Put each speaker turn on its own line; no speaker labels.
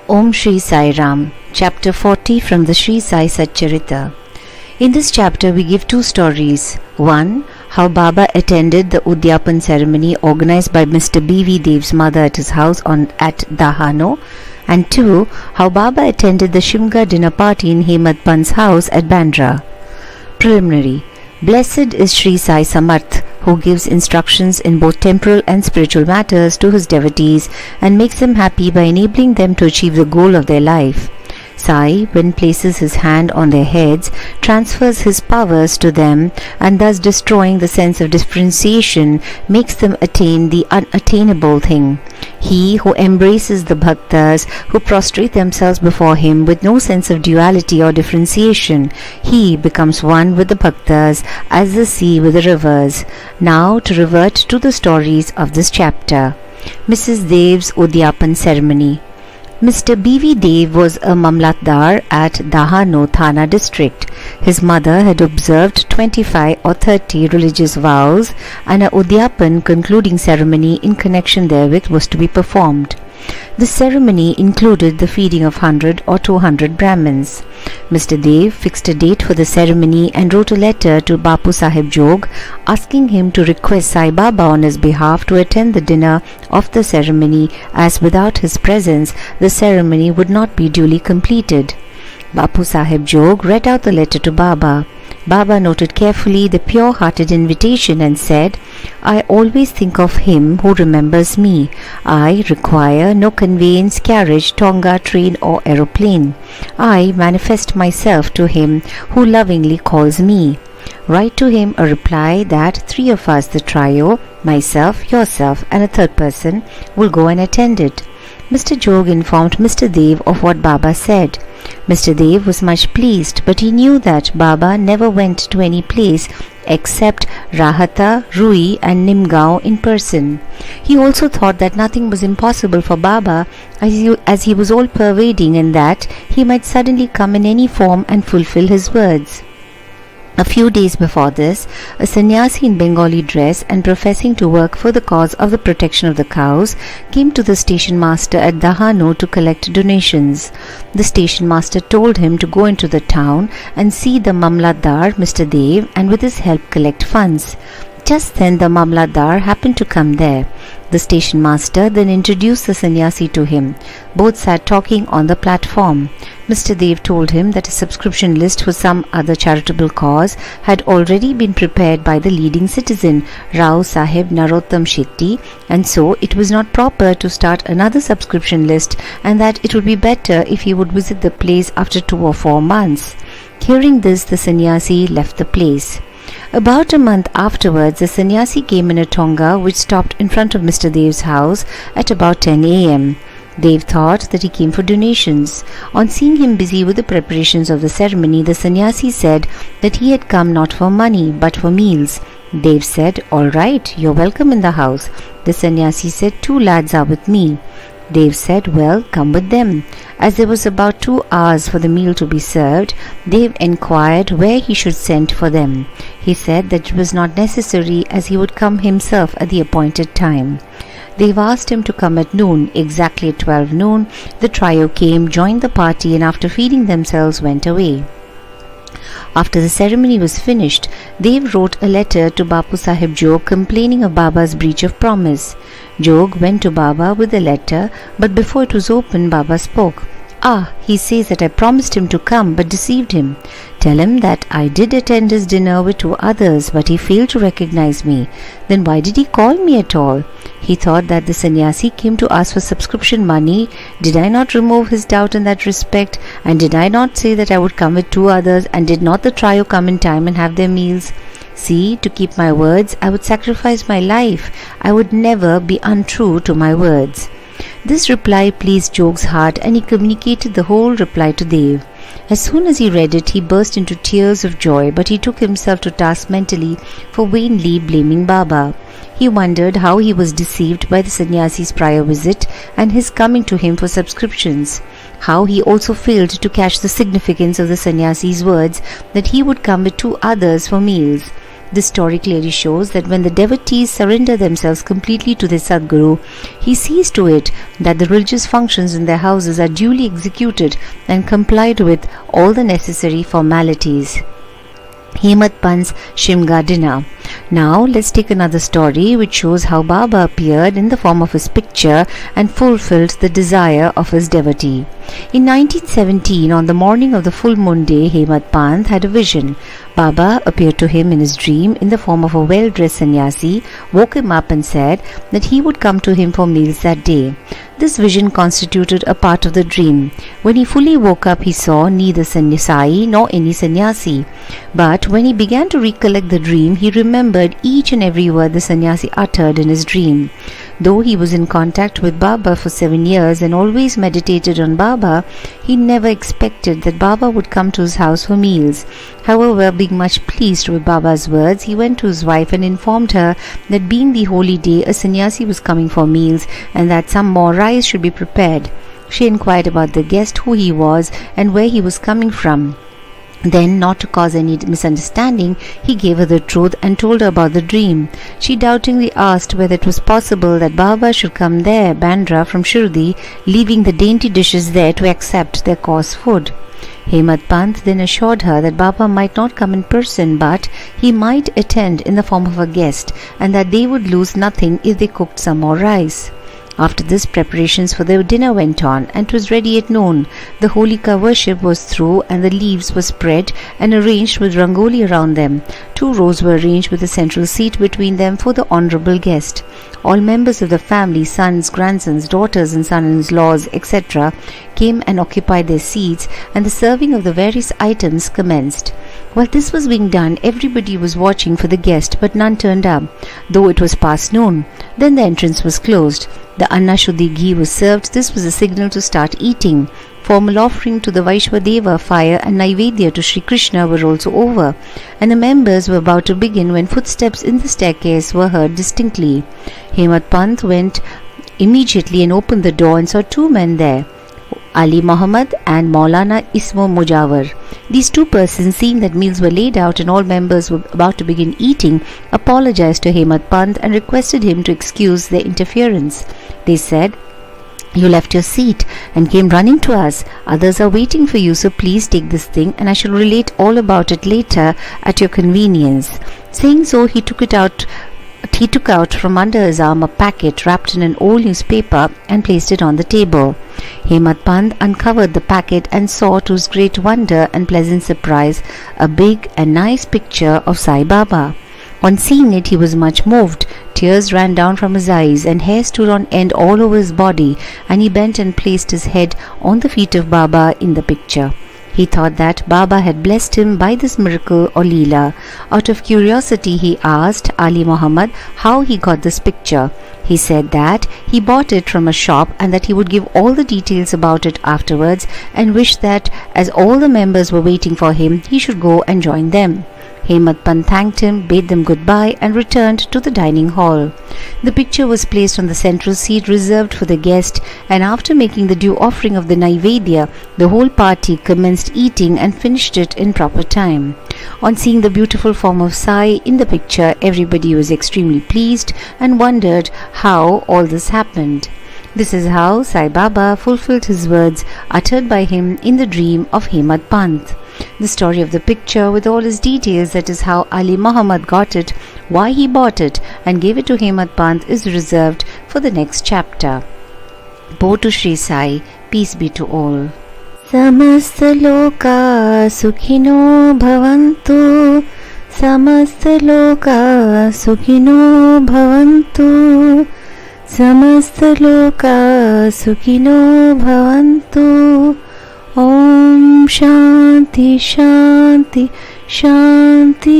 Om Shirdi Sai Ram, Chapter 40 from the Shirdi Sai Satcharita. In this chapter we give two stories. One, how Baba attended the Udyapan ceremony organized by Mr. B.V. Dev's mother at his house at Dahano, and two, how Baba attended the Shimga dinner party in Hemad Pant's house at Bandra. Preliminary. Blessed is Shirdi Sai Samarth, who gives instructions in both temporal and spiritual matters to his devotees and makes them happy by enabling them to achieve the goal of their life. Sai, when places his hand on their heads, transfers his powers to them and thus destroying the sense of differentiation makes them attain the unattainable thing. He who embraces the bhaktas who prostrate themselves before him with no sense of duality or differentiation, he becomes one with the bhaktas as the sea with the rivers. Now to revert to the stories of this chapter. Mrs. Dev's Udyapan ceremony. Mr. B.V. Dev was a Mamlatdar at Dahano Thana district. His mother had observed 25 or 30 religious vows, and a Udyapan concluding ceremony in connection therewith was to be performed. The ceremony included the feeding of 100 or 200 Brahmins. Mr. Dev fixed a date for the ceremony and wrote a letter to Bapu Sahib Jog asking him to request Sai Baba on his behalf to attend the dinner of the ceremony, as without his presence the ceremony would not be duly completed. Bapu Sahib Jog read out the letter to Baba. Baba noted carefully the pure-hearted invitation and said, I always think of him who remembers me. I require no conveyance, carriage, tonga, train or aeroplane. I manifest myself to him who lovingly calls me. Write to him a reply that 3 of us, the trio, myself, yourself and a third person, will go and attend it. Mr. Jog informed Mr. Dev of what Baba said. Mr. Dev was much pleased, but he knew that Baba never went to any place except Rahata, Rui and Nimgaon in person. He also thought that nothing was impossible for Baba as he was all-pervading and that he might suddenly come in any form and fulfill his words. A few days before this, a sannyasi in Bengali dress and professing to work for the cause of the protection of the cows came to the station master at Dahano to collect donations. The station master told him to go into the town and see the Mamlatdar, Mr. Dev, and with his help collect funds. Just then the Mamlatdar happened to come there. The station master then introduced the sannyasi to him. Both sat talking on the platform. Mr. Dev told him that a subscription list for some other charitable cause had already been prepared by the leading citizen, Rao Sahib Narottam Shetty, and so it was not proper to start another subscription list, and that it would be better if he would visit the place after 2 or 4 months. Hearing this, the sannyasi left the place. About a month afterwards, the sannyasi came in a tonga which stopped in front of Mr. Dev's house at about 10 a.m. Dev thought that he came for donations. On seeing him busy with the preparations of the ceremony, the sannyasi said that he had come not for money but for meals. Dev said, All right, you're welcome in the house. The sannyasi said, 2 lads are with me. Dev said, Well, come with them. As there was about 2 hours for the meal to be served, Dev inquired where he should send for them. He said that it was not necessary as he would come himself at the appointed time. Dev asked him to come at noon. Exactly at 12 noon, the trio came, joined the party and after feeding themselves went away. After the ceremony was finished, Dev wrote a letter to Bapu Sahib Jog complaining of Baba's breach of promise. Jog went to Baba with the letter, but before it was opened, Baba spoke. He says that I promised him to come but deceived him. Tell him that I did attend his dinner with 2 others, but he failed to recognize me. Then why did he call me at all? He thought that the sannyasi came to ask for subscription money. Did I not remove his doubt in that respect? And did I not say that I would come with 2 others? And did not the trio come in time and have their meals? See, to keep my words, I would sacrifice my life. I would never be untrue to my words. This reply pleased Jog's heart and he communicated the whole reply to Dev. As soon as he read it, he burst into tears of joy, but he took himself to task mentally for vainly blaming Baba. He wondered how he was deceived by the sannyasi's prior visit and his coming to him for subscriptions. How he also failed to catch the significance of the sannyasi's words that he would come with 2 others for meals. This story clearly shows that when the devotees surrender themselves completely to their Sadguru, he sees to it that the religious functions in their houses are duly executed and complied with all the necessary formalities. Hemad Pant's Shimga dinner. Now let's take another story which shows how Baba appeared in the form of his picture and fulfilled the desire of his devotee. In 1917, on the morning of the full moon day, Hemad Pant had a vision. Baba appeared to him in his dream in the form of a well-dressed sannyasi, woke him up and said that he would come to him for meals that day. This vision constituted a part of the dream. When he fully woke up, he saw neither sannyasi nor any sannyasi. But when he began to recollect the dream, he remembered each and every word the sannyasi uttered in his dream. Though he was in contact with Baba for 7 years and always meditated on Baba, he never expected that Baba would come to his house for meals. However, being much pleased with Baba's words, he went to his wife and informed her that being the holy day, a sannyasi was coming for meals and that some more rice should be prepared. She inquired about the guest, who he was and where he was coming from. Then, not to cause any misunderstanding, he gave her the truth and told her about the dream. She doubtingly asked whether it was possible that Baba should come there, Bandra, from Shirdi, leaving the dainty dishes there to accept their coarse food. Hemad Pant then assured her that Baba might not come in person, but he might attend in the form of a guest, and that they would lose nothing if they cooked some more rice. After this, preparations for the dinner went on, and it was ready at noon. The Holika worship was through, and the leaves were spread and arranged with rangoli around them. 2 rows were arranged with a central seat between them for the honourable guest. All members of the family, sons, grandsons, daughters and son-in-laws, etc., came and occupied their seats, and the serving of the various items commenced. While this was being done, everybody was watching for the guest, but none turned up, though it was past noon. Then the entrance was closed. The Anna Shuddhi ghee was served. This was a signal to start eating. Formal offering to the Vaishwadeva fire and Naivedya to Sri Krishna were also over, and the members were about to begin when footsteps in the staircase were heard distinctly. Hemad Pant went immediately and opened the door and saw 2 men there, Ali Muhammad and Maulana Ismo Mujawar. These 2 persons, seeing that meals were laid out and all members were about to begin eating, apologized to Hemad Pant and requested him to excuse their interference. They said, "You left your seat and came running to us. Others are waiting for you, so please take this thing and I shall relate all about it later at your convenience." Saying so, he took out from under his arm a packet wrapped in an old newspaper and placed it on the table. Hemad Pant uncovered the packet and saw, to his great wonder and pleasant surprise, a big and nice picture of Sai Baba. On seeing it, he was much moved. Tears ran down from his eyes and hair stood on end all over his body, and he bent and placed his head on the feet of Baba in the picture. He thought that Baba had blessed him by this miracle or Leela. Out of curiosity, he asked Ali Muhammad how he got this picture. He said that he bought it from a shop and that he would give all the details about it afterwards, and wished that, as all the members were waiting for him, he should go and join them. Hemad Pant thanked him, bade them goodbye and returned to the dining hall. The picture was placed on the central seat reserved for the guest, and after making the due offering of the Naivedya, the whole party commenced eating and finished it in proper time. On seeing the beautiful form of Sai in the picture, everybody was extremely pleased and wondered how all this happened. This is how Sai Baba fulfilled his words uttered by him in the dream of Hemad Pant. The story of the picture with all its details, that is how Ali Muhammad got it, why he bought it and gave it to Hemad Pant, is reserved for the next chapter. Bo to Shri Sai, peace be to all. Samastha Lokah Sukhino Bhavantu. Samastha Lokah Sukhino Bhavantu. Samastha Lokah Sukhino Bhavantu. Om Shanti Shanti Shanti.